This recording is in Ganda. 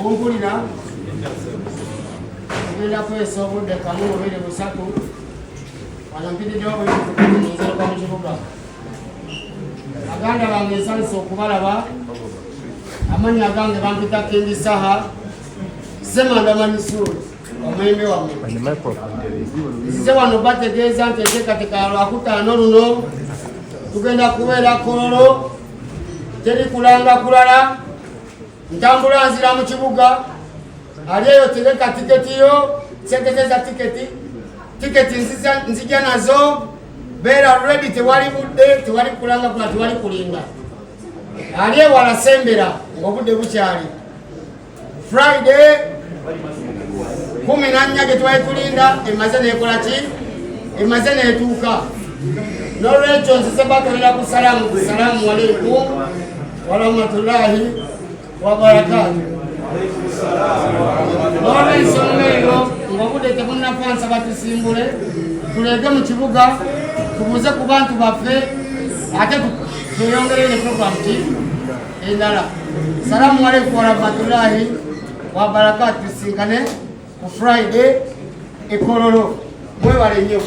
Kumpulira ogenda kwesa obudde kamu bubiri busatu wano mpitiddewo bwinzirwa mu kibuga baganda bange nsalisa okubalaba amannya gange bampita King Saha Semanda Manisuru omwembe wammwe nzize wano bategeeza nti enteekateeka ya Lwakutaano luno tugenda kubeera Kololo teri kulanga kulala ntambula nzira mu kibuga ali eyo tereka tiketi yo sentegeza tiketi nzija nazo beera ready tewali budde tewali kulanga kulala tewali kulinga ali ewala sembera ng'obudde bukyali Friday 14 gye twali tulinda emaze nekola ki emaze netuuka n'olwekyo nzize batolera ku salaamu aleikum wa rahmatullahi wa barakatuh. N'olwensonga eyo ng'obudde tebunnafaa nsaba tusimbule tulege mu kibuga tubuze ku bantu baffe ate tweyongere ne program ki endala. Salaamu aleikum wa rahmatullahi wa barakatuh. Tusinkane ku Friday e Kololo. Mwebale nnyo.